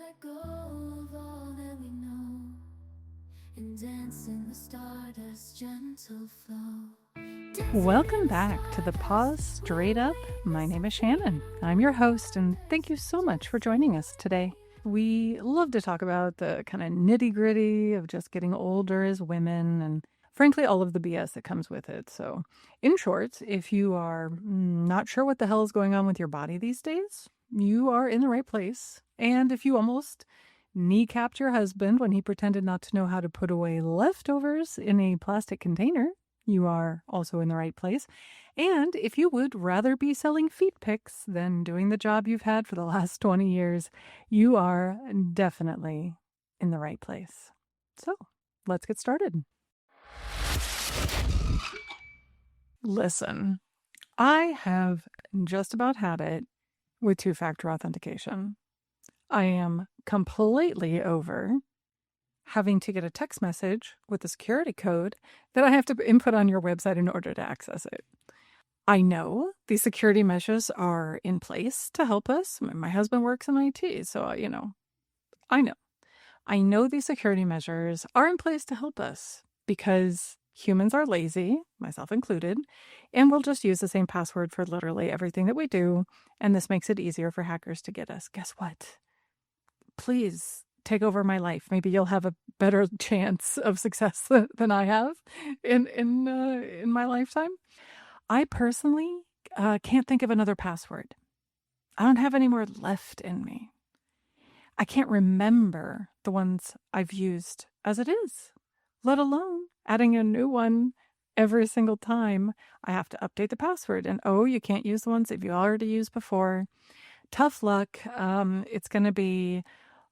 let go of all that we know and dance in the stardust gentle flow. Welcome back to the Pause Straight Up. My name is Shannon. I'm your host, and thank you so much for joining us today. We love to talk about the kind of nitty gritty of just getting older as women and frankly, all of the BS that comes with it. So, in short, if you are not sure what the hell is going on with your body these days, you are in the right place. And if you almost kneecapped your husband when he pretended not to know how to put away leftovers in a plastic container, you are also in the right place. And if you would rather be selling feet pics than doing the job you've had for the last 20 years, you are definitely in the right place. So, let's get started. Listen, I have just about had it with two-factor authentication. I am completely over having to get a text message with a security code that I have to input on your website in order to access it. I know these security measures are in place to help us. My husband works in IT, so, I know. I know these security measures are in place to help us because humans are lazy, myself included, and we'll just use the same password for literally everything that we do, and this makes it easier for hackers to get us. Guess what? Please take over my life. Maybe you'll have a better chance of success than I have in my lifetime. I personally can't think of another password. I don't have any more left in me. I can't remember the ones I've used as it is, let alone adding a new one every single time I have to update the password. And you can't use the ones that you already used before. Tough luck. It's going to be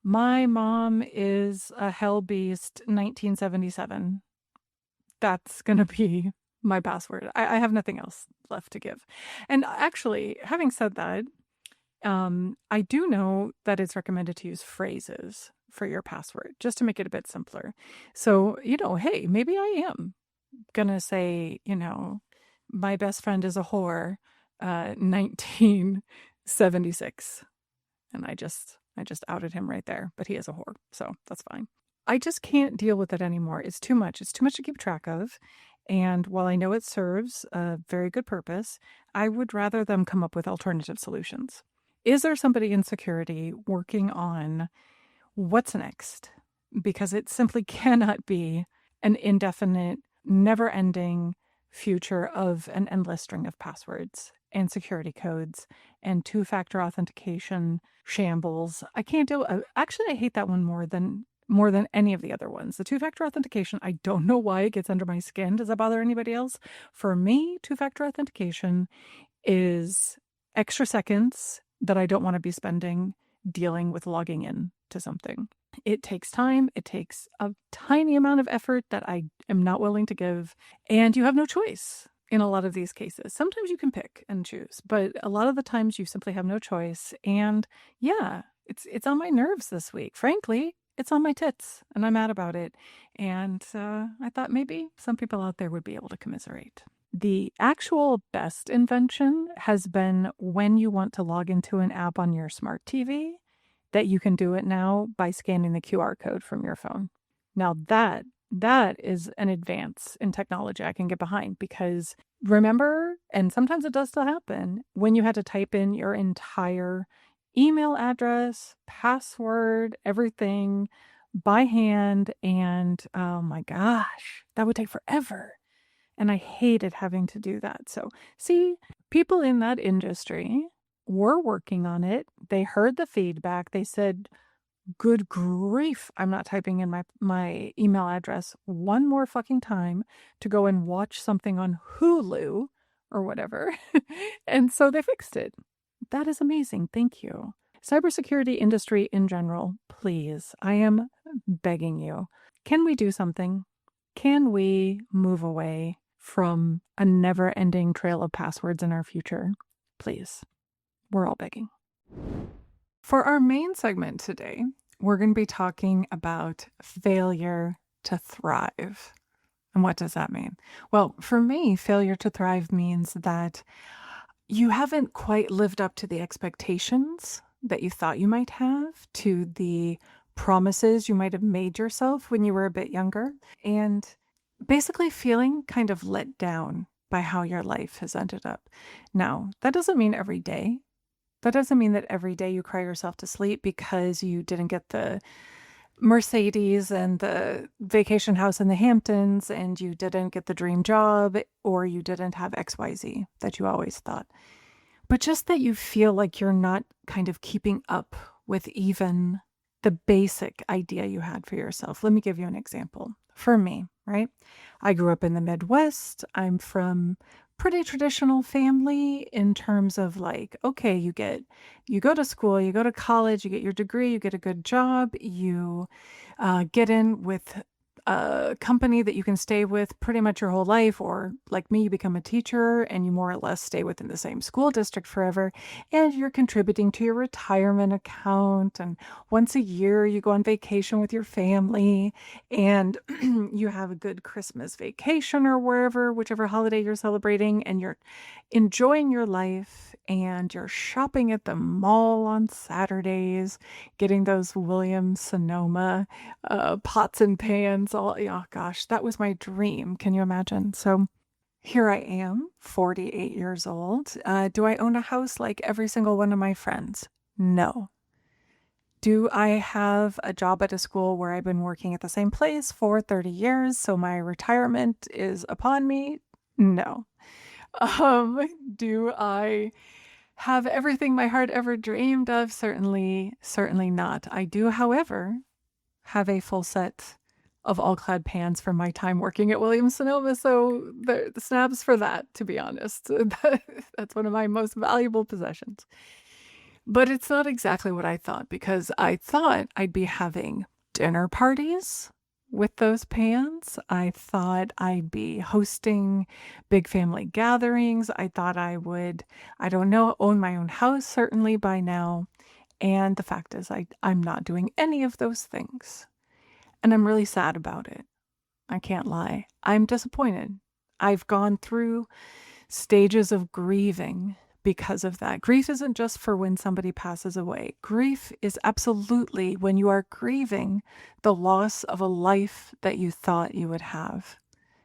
my mom is a hell beast 1977. That's going to be my password. I have nothing else left to give. And actually, having said that, I do know that it's recommended to use phrases for your password just to make it a bit simpler. So, hey, maybe I am going to say, my best friend is a whore, 1976. And I just outed him right there, but he is a whore. So that's fine. I just can't deal with it anymore. It's too much. It's too much to keep track of. And while I know it serves a very good purpose, I would rather them come up with alternative solutions. Is there somebody in security working on what's next? Because it simply cannot be an indefinite, never-ending future of an endless string of passwords and security codes and two-factor authentication shambles. I can't do it. Actually, I hate that one more than any of the other ones. The two-factor authentication, I don't know why it gets under my skin. Does that bother anybody else? For me, two-factor authentication is extra seconds that I don't want to be spending dealing with logging in to something. It takes time. It takes a tiny amount of effort that I am not willing to give. And you have no choice in a lot of these cases. Sometimes you can pick and choose, but a lot of the times you simply have no choice. And yeah, it's on my nerves this week. Frankly, it's on my tits and I'm mad about it. And I thought maybe some people out there would be able to commiserate. The actual best invention has been when you want to log into an app on your smart TV, that you can do it now by scanning the QR code from your phone. Now that is an advance in technology I can get behind, because remember, and sometimes it does still happen, when you had to type in your entire email address, password, everything by hand, and oh my gosh, that would take forever. And I hated having to do that. So, see, people in that industry were working on it. They heard the feedback. They said, good grief, I'm not typing in my email address one more fucking time to go and watch something on Hulu or whatever. And so they fixed it. That is amazing. Thank you. Cybersecurity industry in general, please, I am begging you. Can we do something? Can we move away from a never-ending trail of passwords in our future? Please. We're all begging. For our main segment today, we're going to be talking about failure to thrive. And what does that mean? Well, for me, failure to thrive means that you haven't quite lived up to the expectations that you thought you might have to the promises you might have made yourself when you were a bit younger, and basically feeling kind of let down by how your life has ended up. Now, that doesn't mean every day. That doesn't mean that every day you cry yourself to sleep because you didn't get the Mercedes and the vacation house in the Hamptons and you didn't get the dream job or you didn't have XYZ that you always thought. But just that you feel like you're not kind of keeping up with even the basic idea you had for yourself. Let me give you an example. For me, right? I grew up in the Midwest. I'm from pretty traditional family in terms of like, okay, you go to school, you go to college, you get your degree, you get a good job, you get in with a company that you can stay with pretty much your whole life, or like me, you become a teacher and you more or less stay within the same school district forever, and you're contributing to your retirement account. And once a year, you go on vacation with your family, and you have a good Christmas vacation or wherever, whichever holiday you're celebrating, and you're enjoying your life, and you're shopping at the mall on Saturdays, getting those Williams Sonoma pots and pans. All, oh gosh, that was my dream. Can you imagine? So here I am, 48 years old. Do I own a house like every single one of my friends? No. Do I have a job at a school where I've been working at the same place for 30 years, so my retirement is upon me? No. Do I have everything my heart ever dreamed of? Certainly not. I do, however, have a full set of all-clad pans from my time working at Williams Sonoma, so the snaps for that, to be honest. That's one of my most valuable possessions. But it's not exactly what I thought, because I thought I'd be having dinner parties with those pans. I thought I'd be hosting big family gatherings. I thought I would, I don't know, own my own house certainly by now. And the fact is, I'm not doing any of those things. And I'm really sad about it. I can't lie. I'm disappointed. I've gone through stages of grieving because of that. Grief isn't just for when somebody passes away. Grief is absolutely when you are grieving the loss of a life that you thought you would have.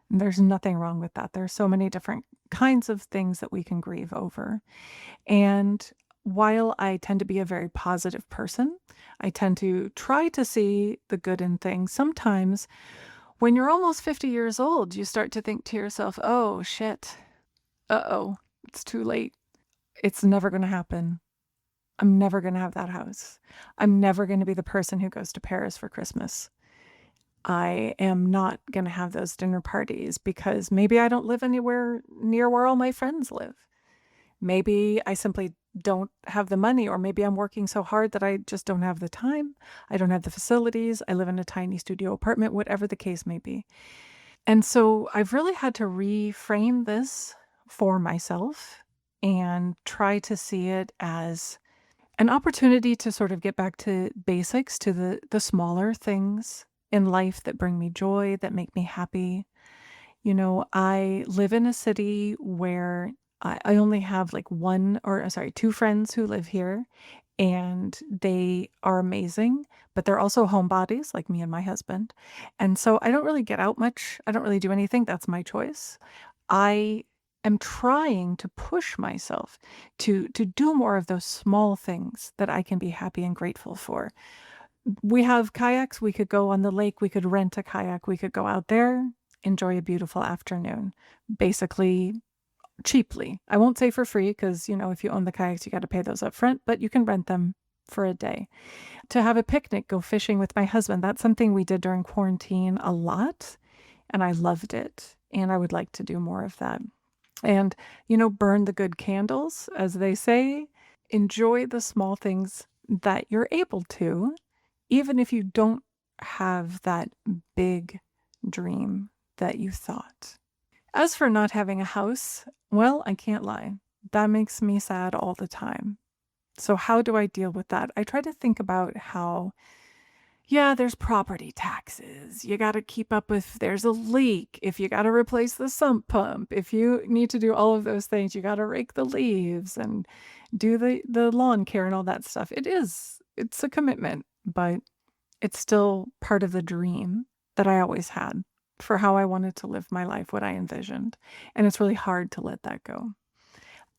And there's nothing wrong with that. There are so many different kinds of things that we can grieve over. And while I tend to be a very positive person, I tend to try to see the good in things. Sometimes when you're almost 50 years old, you start to think to yourself, oh shit, uh-oh, it's too late. It's never going to happen. I'm never going to have that house. I'm never going to be the person who goes to Paris for Christmas. I am not going to have those dinner parties because maybe I don't live anywhere near where all my friends live. Maybe I simply don't have the money, or maybe I'm working so hard that I just don't have the time. I don't have the facilities. I live in a tiny studio apartment, whatever the case may be. And so I've really had to reframe this for myself and try to see it as an opportunity to sort of get back to basics, to the smaller things in life that bring me joy, that make me happy. You know, I live in a city where I only have like two friends who live here, and they are amazing, but they're also homebodies like me and my husband. And so I don't really get out much. I don't really do anything. That's my choice. I am trying to push myself to do more of those small things that I can be happy and grateful for. We have kayaks. We could go on the lake. We could rent a kayak. We could go out there, enjoy a beautiful afternoon, basically cheaply. I won't say for free because, you know, if you own the kayaks, you got to pay those up front, but you can rent them for a day. To have a picnic, go fishing with my husband. That's something we did during quarantine a lot, and I loved it. And I would like to do more of that. And, you know, burn the good candles, as they say. Enjoy the small things that you're able to, even if you don't have that big dream that you thought. As for not having a house, well, I can't lie. That makes me sad all the time. So how do I deal with that? I try to think about how, yeah, there's property taxes. You got to keep up if there's a leak, if you got to replace the sump pump, if you need to do all of those things, you got to rake the leaves and do the lawn care and all that stuff. It's a commitment, but it's still part of the dream that I always had for how I wanted to live my life, what I envisioned. And it's really hard to let that go.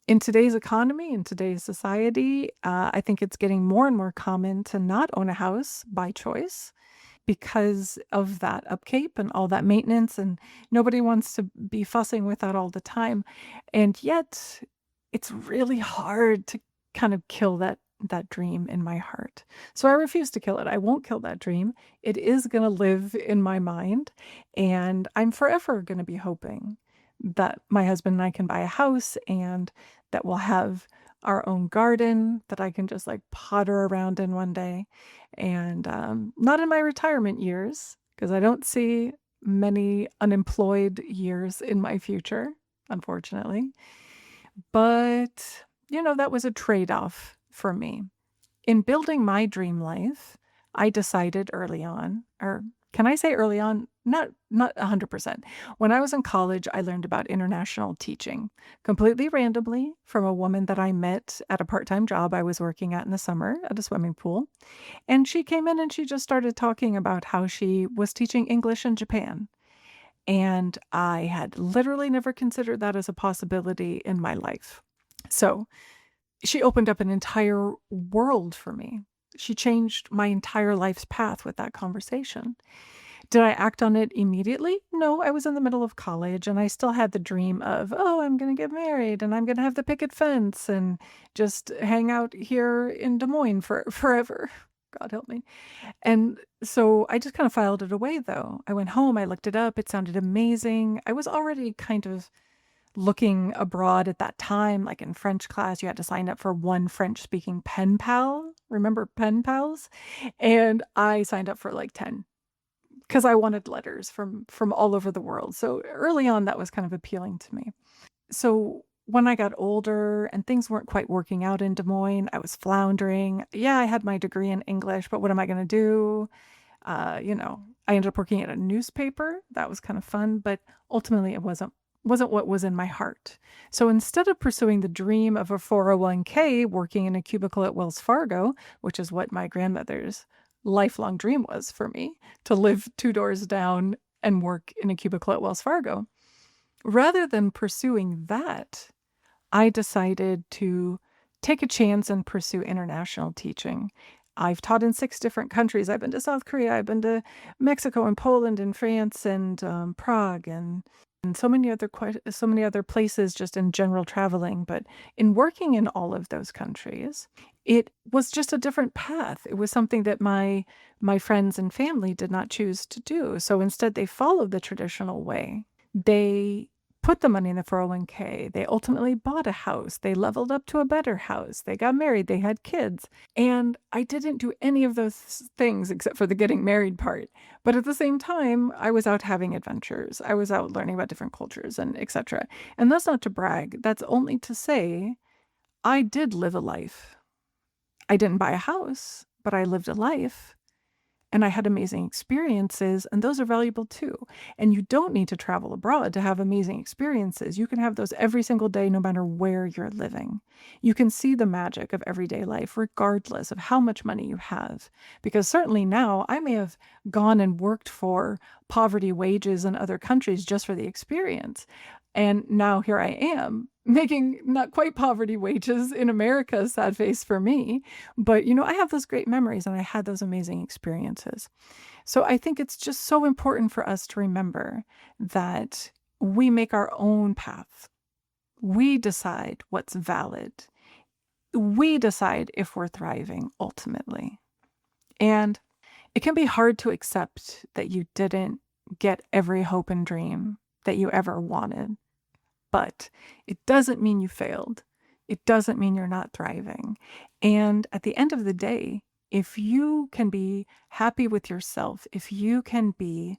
In today's economy, in today's society, I think it's getting more and more common to not own a house by choice because of that upkeep and all that maintenance, and nobody wants to be fussing with that all the time. And yet, it's really hard to kind of kill that dream in my heart. So I refuse to kill it. I won't kill that dream. It is going to live in my mind, and I'm forever going to be hoping that my husband and I can buy a house and that we'll have our own garden that I can just like potter around in one day. And not in my retirement years, because I don't see many unemployed years in my future, unfortunately. But, that was a trade off for me. In building my dream life, I decided early on, or can I say early on? Not 100%. When I was in college, I learned about international teaching completely randomly from a woman that I met at a part-time job I was working at in the summer at a swimming pool. And she came in and she just started talking about how she was teaching English in Japan. And I had literally never considered that as a possibility in my life. So she opened up an entire world for me. She changed my entire life's path with that conversation. Did I act on it immediately? No, I was in the middle of college and I still had the dream of, oh, I'm going to get married and I'm going to have the picket fence and just hang out here in Des Moines forever. God help me. And so I just kind of filed it away though. I went home, I looked it up, it sounded amazing. I was already kind of looking abroad at that time, like in French class, you had to sign up for one French speaking pen pal. Remember pen pals? And I signed up for like 10 because I wanted letters from all over the world. So early on, that was kind of appealing to me. So when I got older and things weren't quite working out in Des Moines, I was floundering. Yeah, I had my degree in English, but what am I going to do? I ended up working at a newspaper. That was kind of fun, but ultimately it wasn't what was in my heart. So instead of pursuing the dream of a 401k working in a cubicle at Wells Fargo, which is what my grandmother's lifelong dream was for me, to live 2 doors down and work in a cubicle at Wells Fargo, rather than pursuing that, I decided to take a chance and pursue international teaching. I've taught in 6 different countries. I've been to South Korea, I've been to Mexico and Poland and France and Prague and so many other places just in general traveling. But in working in all of those countries, it was just a different path. It was something that my friends and family did not choose to do. So instead, they followed the traditional way. They put the money in the 401k. They ultimately bought a house. They leveled up to a better house. They got married. They had kids. And I didn't do any of those things except for the getting married part. But at the same time, I was out having adventures. I was out learning about different cultures and etc. And that's not to brag. That's only to say I did live a life. I didn't buy a house, but I lived a life. And I had amazing experiences, and those are valuable too. And you don't need to travel abroad to have amazing experiences. You can have those every single day, no matter where you're living. You can see the magic of everyday life, regardless of how much money you have. Because certainly now, I may have gone and worked for poverty wages in other countries just for the experience. And now here I am making not quite poverty wages in America, sad face for me. But, I have those great memories and I had those amazing experiences. So I think it's just so important for us to remember that we make our own path. We decide what's valid. We decide if we're thriving ultimately. And it can be hard to accept that you didn't get every hope and dream that you ever wanted. But it doesn't mean you failed. It doesn't mean you're not thriving. And at the end of the day, if you can be happy with yourself, if you can be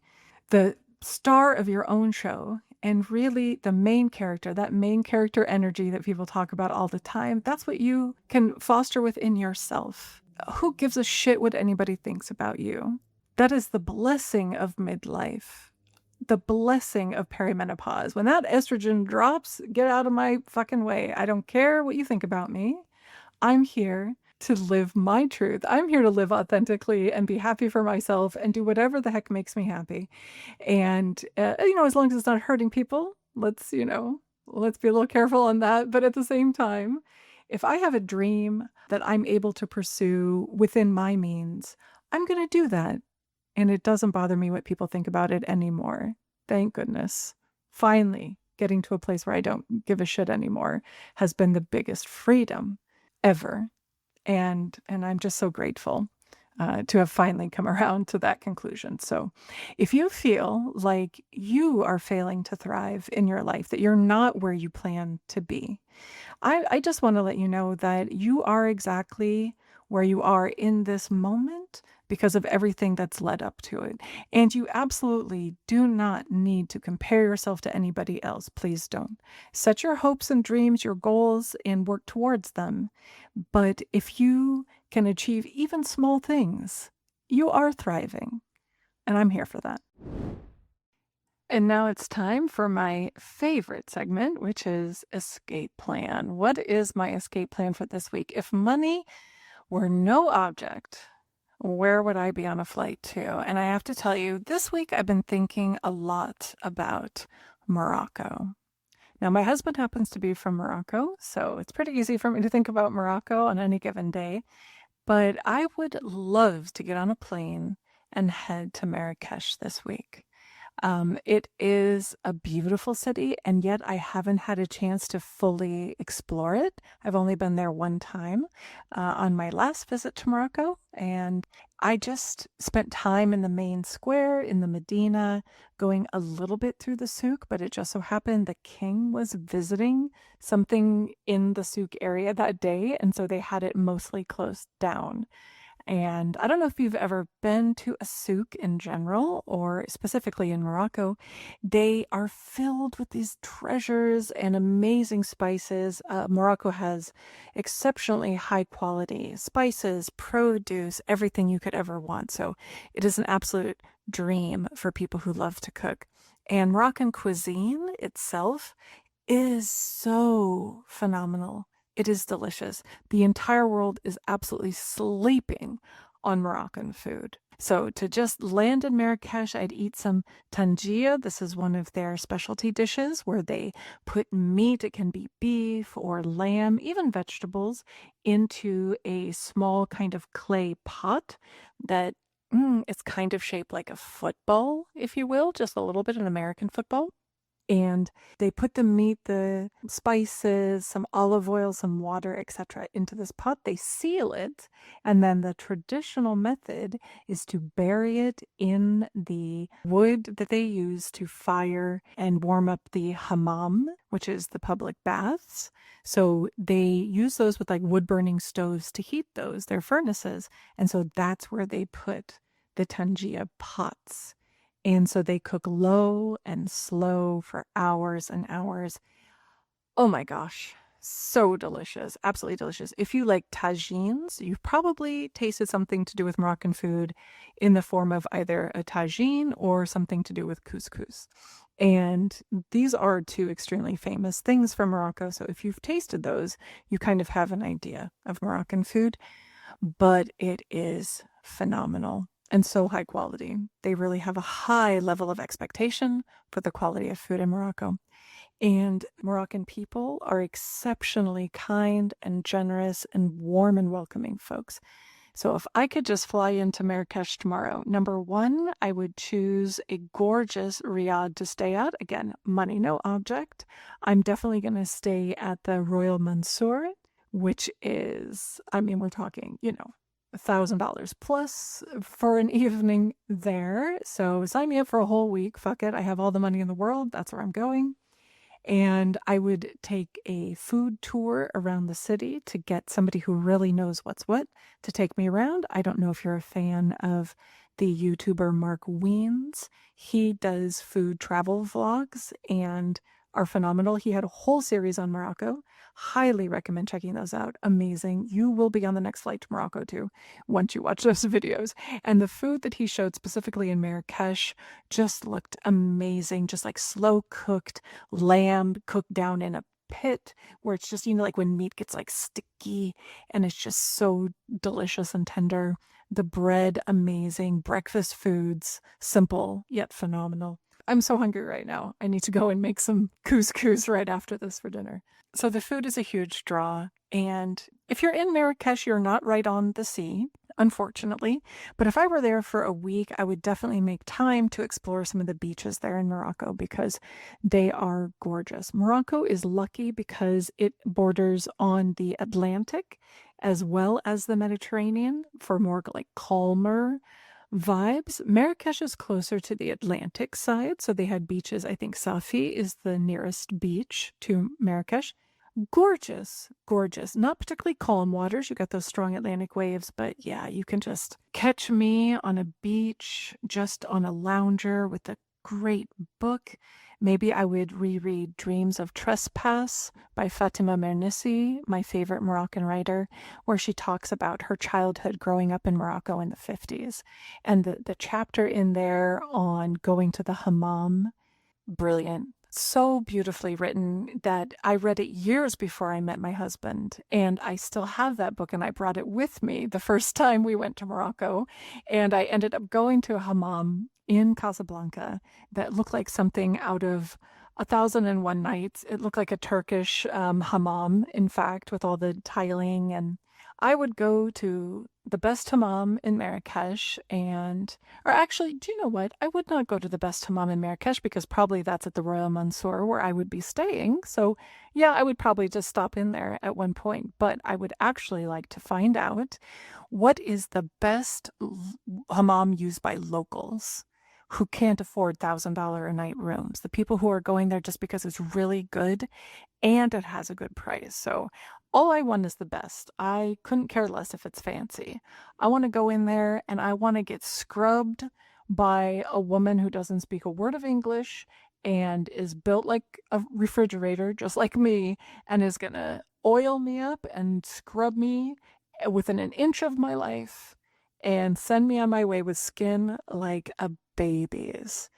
the star of your own show and really the main character, that main character energy that people talk about all the time, that's what you can foster within yourself. Who gives a shit what anybody thinks about you? That is the blessing of midlife. The blessing of perimenopause. When that estrogen drops, get out of my fucking way. I don't care what you think about me. I'm here to live my truth. I'm here to live authentically and be happy for myself and do whatever the heck makes me happy. And, as long as it's not hurting people, let's be a little careful on that. But at the same time, if I have a dream that I'm able to pursue within my means, I'm going to do that. And it doesn't bother me what people think about it anymore. Thank goodness. Finally, getting to a place where I don't give a shit anymore has been the biggest freedom ever. And I'm just so grateful to have finally come around to that conclusion. So, if you feel like you are failing to thrive in your life, that you're not where you plan to be, I just want to let you know that you are exactly where you are in this moment because of everything that's led up to it. And you absolutely do not need to compare yourself to anybody else. Please don't. Set your hopes and dreams, your goals, and work towards them. But if you can achieve even small things, you are thriving. And I'm here for that. And now it's time for my favorite segment, which is escape plan. What is my escape plan for this week? If money were no object, where would I be on a flight to? And I have to tell you, this week I've been thinking a lot about Morocco. Now, my husband happens to be from Morocco, so it's pretty easy for me to think about Morocco on any given day. But I would love to get on a plane and head to Marrakesh this week. It is a beautiful city, and yet I haven't had a chance to fully explore it. I've only been there one time on my last visit to Morocco, and I just spent time in the main square in the Medina, going a little bit through the souk, but it just so happened the king was visiting something in the souk area that day, and so they had it mostly closed down. And I don't know if you've ever been to a souk in general, or specifically in Morocco. They are filled with these treasures and amazing spices. Morocco has exceptionally high quality spices, produce, everything you could ever want. So it is an absolute dream for people who love to cook. And Moroccan cuisine itself is so phenomenal. It is delicious. The entire world is absolutely sleeping on Moroccan food. So to just land in Marrakesh, I'd eat some tangia. This is one of their specialty dishes where they put meat, it can be beef or lamb, even vegetables, into a small kind of clay pot that it's kind of shaped like a football, if you will, just a little bit an American football. And they put the meat, the spices, some olive oil, some water, etc. into this pot. They seal it. And then the traditional method is to bury it in the wood that they use to fire and warm up the hammam, which is the public baths. So they use those with like wood burning stoves to heat those, their furnaces. And so that's where they put the tangia pots. And so they cook low and slow for hours and hours. Oh my gosh, so delicious. Absolutely delicious. If you like tagines, you've probably tasted something to do with Moroccan food in the form of either a tagine or something to do with couscous. And these are two extremely famous things from Morocco. So if you've tasted those, you kind of have an idea of Moroccan food. But it is phenomenal and so high quality. They really have a high level of expectation for the quality of food in Morocco. And Moroccan people are exceptionally kind and generous and warm and welcoming folks. So if I could just fly into Marrakesh tomorrow, number one, I would choose a gorgeous riad to stay at. Again, money no object. I'm definitely going to stay at the Royal Mansour, which is, we're talking, $1,000 plus for an evening there. So sign me up for a whole week. Fuck it. I have all the money in the world. That's where I'm going. And I would take a food tour around the city to get somebody who really knows what's what to take me around. I don't know if you're a fan of the YouTuber Mark Wiens. He does food travel vlogs and are phenomenal. He had a whole series on Morocco. Highly recommend checking those out. Amazing. You will be on the next flight to Morocco too, once you watch those videos. And the food that he showed specifically in Marrakesh just looked amazing. Just like slow cooked lamb cooked down in a pit where it's just, like when meat gets like sticky and it's just so delicious and tender. The bread, amazing. Breakfast foods, simple yet phenomenal. I'm so hungry right now. I need to go and make some couscous right after this for dinner. So the food is a huge draw. And if you're in Marrakesh, you're not right on the sea, unfortunately. But if I were there for a week, I would definitely make time to explore some of the beaches there in Morocco because they are gorgeous. Morocco is lucky because it borders on the Atlantic as well as the Mediterranean for more like calmer vibes. Marrakesh is closer to the Atlantic side, so they had beaches. I think Safi is the nearest beach to Marrakesh. Gorgeous, gorgeous. Not particularly calm waters. You got those strong Atlantic waves, but yeah, you can just catch me on a beach, just on a lounger with a great book. Maybe I would reread Dreams of Trespass by Fatima Mernissi, my favorite Moroccan writer, where she talks about her childhood growing up in Morocco in the 50s. And the chapter in there on going to the hammam, brilliant. So beautifully written that I read it years before I met my husband. And I still have that book and I brought it with me the first time we went to Morocco. And I ended up going to a hammam in Casablanca that looked like something out of A Thousand and One Nights. It looked like a Turkish hammam, in fact, with all the tiling. And I would go to the best hammam in Marrakesh or actually, do you know what? I would not go to the best hammam in Marrakesh because probably that's at the Royal Mansour where I would be staying. So, yeah, I would probably just stop in there at one point. But I would actually like to find out what is the best hammam used by locals who can't afford $1,000 a night rooms. The people who are going there just because it's really good and it has a good price. So all I want is the best. I couldn't care less if it's fancy. I want to go in there and I want to get scrubbed by a woman who doesn't speak a word of English and is built like a refrigerator, just like me, and is going to oil me up and scrub me within an inch of my life and send me on my way with skin like a baby's.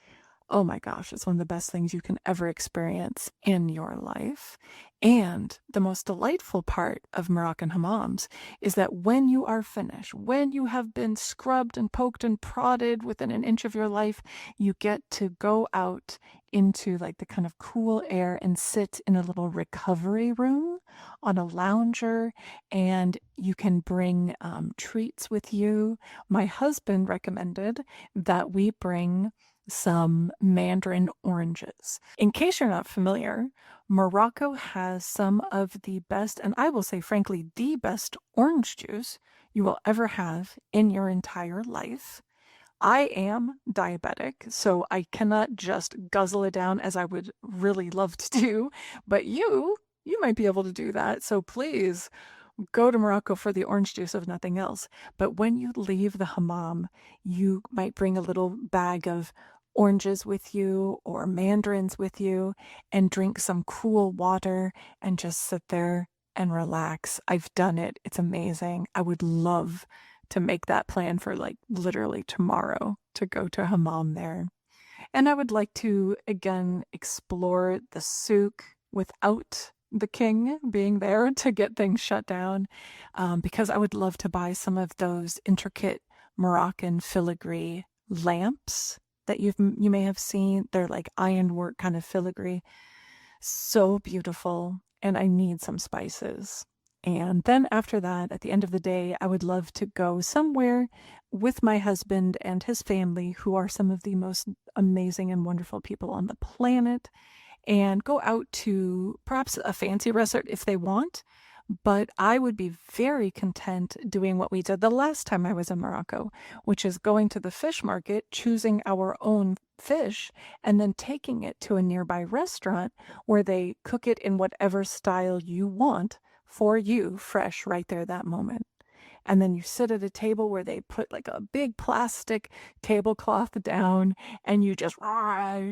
Oh my gosh, it's one of the best things you can ever experience in your life. And the most delightful part of Moroccan hammams is that when you are finished, when you have been scrubbed and poked and prodded within an inch of your life, you get to go out into like the kind of cool air and sit in a little recovery room on a lounger, and you can bring treats with you. My husband recommended that we bring some mandarin oranges. In case you're not familiar, Morocco has some of the best, and I will say, frankly, the best orange juice you will ever have in your entire life. I am diabetic, so I cannot just guzzle it down as I would really love to do, but you might be able to do that. So please go to Morocco for the orange juice if nothing else. But when you leave the hammam, you might bring a little bag of oranges with you or mandarins with you and drink some cool water and just sit there and relax. I've done it. It's amazing. I would love to make that plan for like literally tomorrow to go to hammam there. And I would like to again explore the souk without the king being there to get things shut down, because I would love to buy some of those intricate Moroccan filigree lamps that you may have seen. They're like ironwork kind of filigree. So beautiful. And I need some spices. And then after that, at the end of the day, I would love to go somewhere with my husband and his family, who are some of the most amazing and wonderful people on the planet, and go out to perhaps a fancy restaurant if they want. But I would be very content doing what we did the last time I was in Morocco, which is going to the fish market, choosing our own fish, and then taking it to a nearby restaurant where they cook it in whatever style you want for you, fresh right there that moment. And then you sit at a table where they put like a big plastic tablecloth down and you just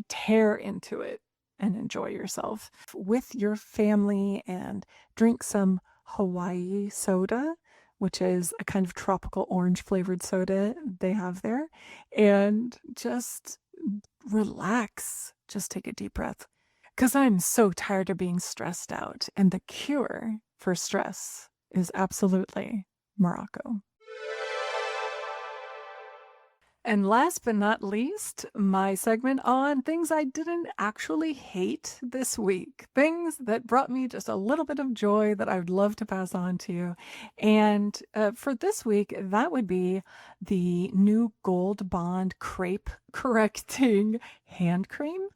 tear into it and enjoy yourself with your family and drink some Hawaii soda, which is a kind of tropical orange flavored soda they have there, and just relax. Just take a deep breath. 'Cause I'm so tired of being stressed out, and the cure for stress is absolutely Morocco. And last but not least, my segment on things I didn't actually hate this week. Things that brought me just a little bit of joy that I would love to pass on to you. And for this week, that would be the new Gold Bond Crepe Correcting Hand Cream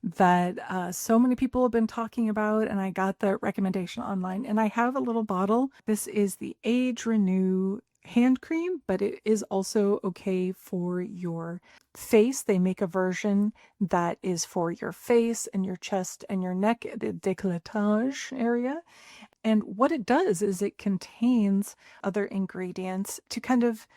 that so many people have been talking about, and I got the recommendation online. And I have a little bottle. This is the Age Renew hand cream, but it is also okay for your face. They make a version that is for your face and your chest and your neck, the décolletage area. And what it does is it contains other ingredients to kind of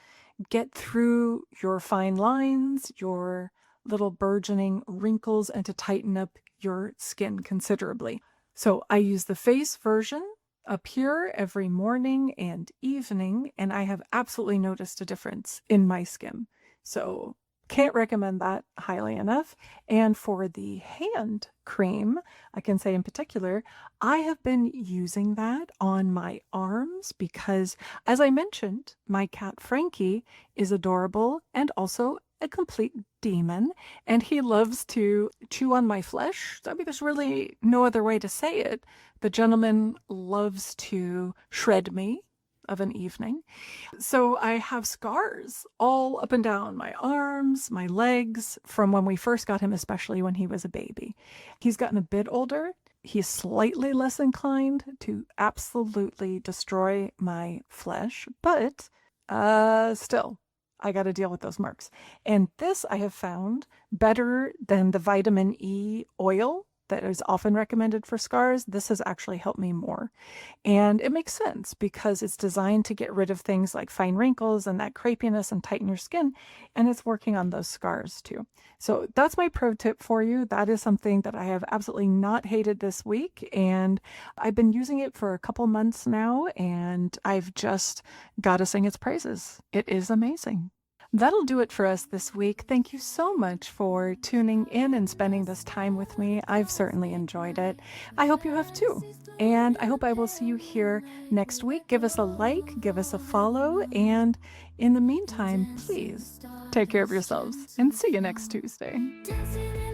get through your fine lines, your little burgeoning wrinkles, and to tighten up your skin considerably. So I use the face version up here every morning and evening, and I have absolutely noticed a difference in my skin. So can't recommend that highly enough. And for the hand cream, I can say in particular, I have been using that on my arms because, as I mentioned, my cat Frankie is adorable and also a complete demon, and he loves to chew on my flesh. I mean, there's really no other way to say it. The gentleman loves to shred me of an evening. So I have scars all up and down my arms, my legs, from when we first got him, especially when he was a baby. He's gotten a bit older. He's slightly less inclined to absolutely destroy my flesh, but still, I got to deal with those marks. And this I have found better than the vitamin E oil that is often recommended for scars. This has actually helped me more. And it makes sense because it's designed to get rid of things like fine wrinkles and that crepiness and tighten your skin. And it's working on those scars too. So that's my pro tip for you. That is something that I have absolutely not hated this week. And I've been using it for a couple months now, and I've just got to sing its praises. It is amazing. That'll do it for us this week. Thank you so much for tuning in and spending this time with me. I've certainly enjoyed it. I hope you have too. And I hope I will see you here next week. Give us a like, give us a follow, and in the meantime, please take care of yourselves and see you next Tuesday. Dancing